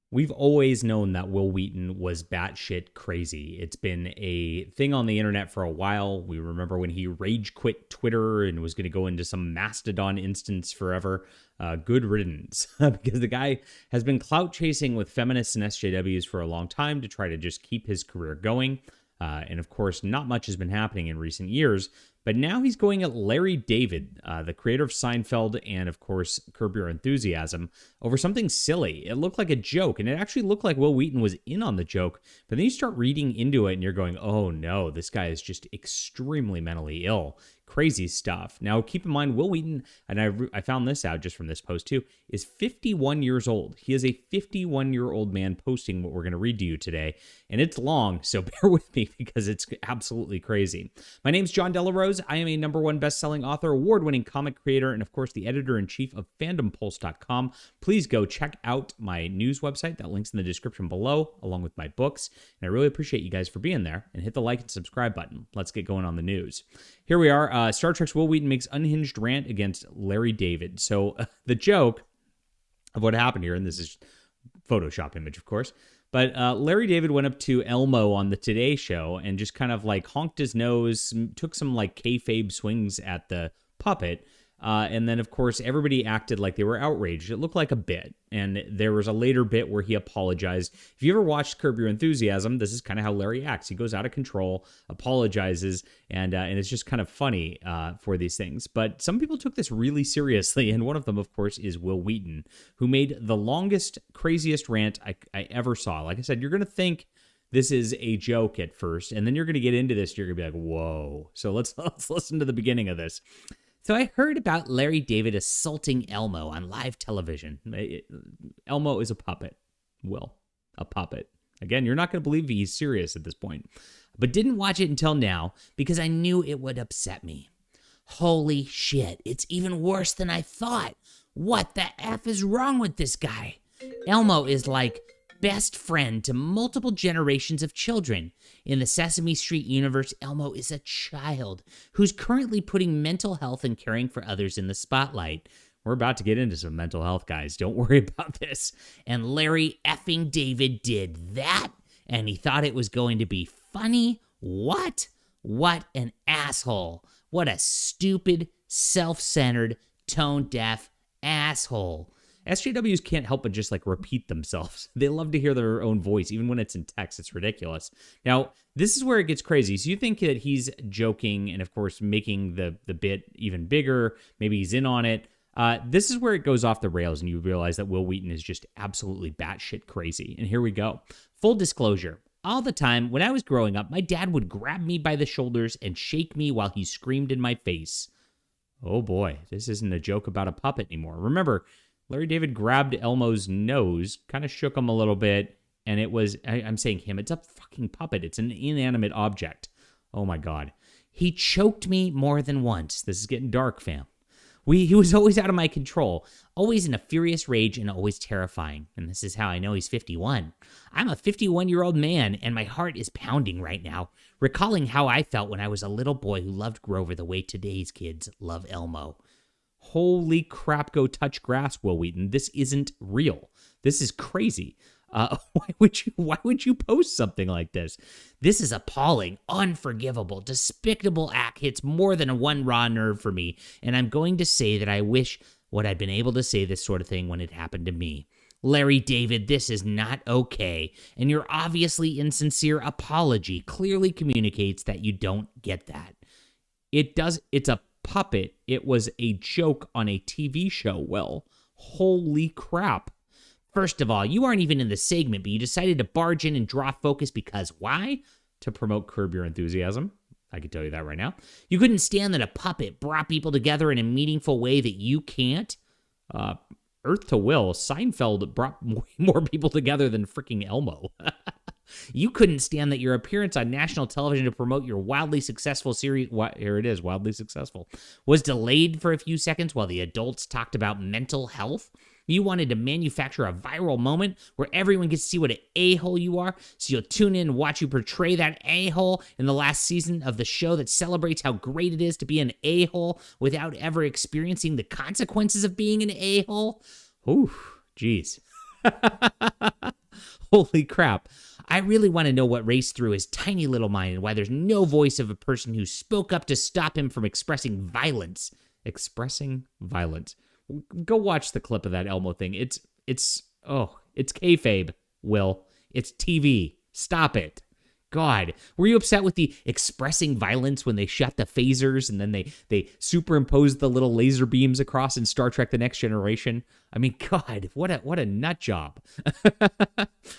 We've always known that Wil Wheaton was batshit crazy. It's been a thing on the internet for a while. We remember when he rage quit Twitter and was going to go into some Mastodon instance forever. Good riddance, because the guy has been clout chasing with feminists and SJWs for a long time to try to just keep his career going. And of course, not much has been happening in recent years. But now he's going at Larry David, the creator of Seinfeld and, of course, Curb Your Enthusiasm, over something silly. It looked like a joke, and it actually looked like Wil Wheaton was in on the joke. But then you start reading into it, and you're going, oh no, this guy is just extremely mentally ill. Crazy stuff. Now, keep in mind, Wil Wheaton, and I found this out just from this post too, is 51 years old. He is a 51-year-old man posting what we're going to read to you today, and it's long, so bear with me because it's absolutely crazy. My name's John Delarose. I am a #1 best-selling author, award-winning comic creator, and of course, the editor-in-chief of FandomPulse.com. Please go check out my news website. That link's in the description below, along with my books, and I really appreciate you guys for being there, and hit the like and subscribe button. Let's get going on the news. Here we are. Star Trek's Wil Wheaton makes unhinged rant against Larry David. So the joke of what happened here, and this is Photoshop image, of course, but Larry David went up to Elmo on the Today Show and just kind of like honked his nose, took some like kayfabe swings at the puppet. And then, of course, everybody acted like they were outraged. It looked like a bit. And there was a later bit where he apologized. If you ever watched Curb Your Enthusiasm, this is kind of how Larry acts. He goes out of control, apologizes, and it's just kind of funny for these things. But some people took this really seriously, and one of them, of course, is Wil Wheaton, who made the longest, craziest rant I ever saw. Like I said, you're going to think this is a joke at first, and then you're going to get into this, you're going to be like, whoa. So let's listen to the beginning of this. So I heard about Larry David assaulting Elmo on live television. Elmo is a puppet. Will, a puppet. Again, you're not going to believe he's serious at this point. But didn't watch it until now because I knew it would upset me. Holy shit, it's even worse than I thought. What the F is wrong with this guy? Elmo is like best friend to multiple generations of children. In the Sesame Street universe, Elmo is a child who's currently putting mental health and caring for others in the spotlight. We're about to get into some mental health, guys. Don't worry about this. And Larry effing David did that, and he thought it was going to be funny? What? What an asshole. What a stupid, self-centered, tone-deaf asshole. SJWs can't help but just like repeat themselves. They love to hear their own voice, even when it's in text. It's ridiculous. Now, this is where it gets crazy. So you think that he's joking and, of course, making the bit even bigger. Maybe he's in on it. This is where it goes off the rails, and you realize that Wil Wheaton is just absolutely batshit crazy. And here we go. Full disclosure. All the time, when I was growing up, my dad would grab me by the shoulders and shake me while he screamed in my face. Oh boy, this isn't a joke about a puppet anymore. Remember, Larry David grabbed Elmo's nose, kind of shook him a little bit, and it was, I'm saying him, it's a fucking puppet. It's an inanimate object. Oh my God. He choked me more than once. This is getting dark, fam. He was always out of my control, always in a furious rage and always terrifying. And this is how I know he's 51. I'm a 51-year-old man, and my heart is pounding right now, recalling how I felt when I was a little boy who loved Grover the way today's kids love Elmo. Holy crap, go touch grass, Wil Wheaton. This isn't real. This is crazy. Why would you post something like this? This is appalling, unforgivable, despicable act hits more than one raw nerve for me, and I'm going to say that I wish what I'd been able to say this sort of thing when it happened to me. Larry David, this is not okay, and your obviously insincere apology clearly communicates that you don't get that. It's a puppet. It was a joke on a TV show. Well, holy crap. First of all, you aren't even in the segment, but you decided to barge in and draw focus because why? To promote Curb Your Enthusiasm. I can tell you that right now. You couldn't stand that a puppet brought people together in a meaningful way that you can't. Earth to Will, Seinfeld brought more people together than freaking Elmo. You couldn't stand that your appearance on national television to promote your wildly successful series, here it is, wildly successful, was delayed for a few seconds while the adults talked about mental health. You wanted to manufacture a viral moment where everyone gets to see what an a-hole you are, so you'll tune in and watch you portray that a-hole in the last season of the show that celebrates how great it is to be an a-hole without ever experiencing the consequences of being an a-hole. Ooh, geez. Holy crap. I really want to know what raced through his tiny little mind and why there's no voice of a person who spoke up to stop him from expressing violence. Expressing violence. Go watch the clip of that Elmo thing. It's kayfabe, Will. It's TV. Stop it. God, were you upset with the expressing violence when they shot the phasers and then they superimposed the little laser beams across in Star Trek The Next Generation? I mean, God, what a nut job.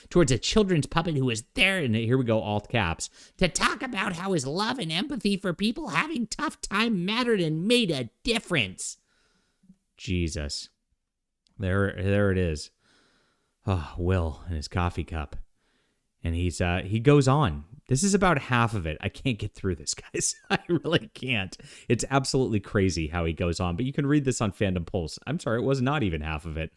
Towards a children's puppet who was there, and here we go, alt caps, to talk about how his love and empathy for people having tough time mattered and made a difference. Jesus. There it is. Oh, Will and his coffee cup. And he goes on. This is about half of it. I can't get through this, guys. I really can't. It's absolutely crazy how he goes on. But you can read this on Fandom Pulse. I'm sorry, it was not even half of it.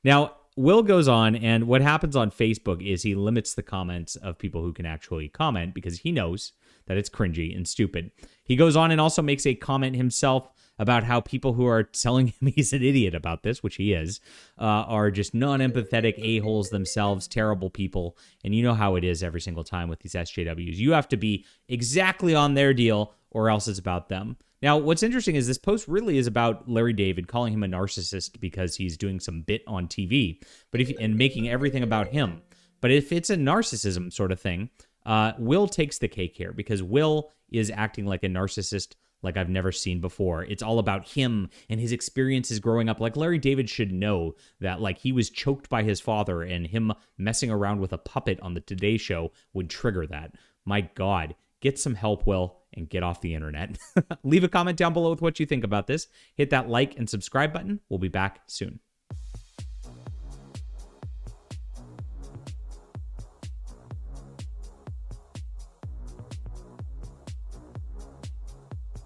Now, Will goes on, and what happens on Facebook is he limits the comments of people who can actually comment because he knows that it's cringy and stupid. He goes on and also makes a comment himself about how people who are telling him he's an idiot about this, which he is, are just non-empathetic a-holes themselves, terrible people. And you know how it is every single time with these SJWs. You have to be exactly on their deal or else it's about them. Now, what's interesting is this post really is about Larry David, calling him a narcissist because he's doing some bit on TV, and making everything about him. But if it's a narcissism sort of thing, Will takes the cake here because Will is acting like a narcissist like I've never seen before. It's all about him and his experiences growing up. Like Larry David should know that like he was choked by his father, and him messing around with a puppet on the Today Show would trigger that. My God, get some help, Will, and get off the internet. Leave a comment down below with what you think about this. Hit that like and subscribe button. We'll be back soon.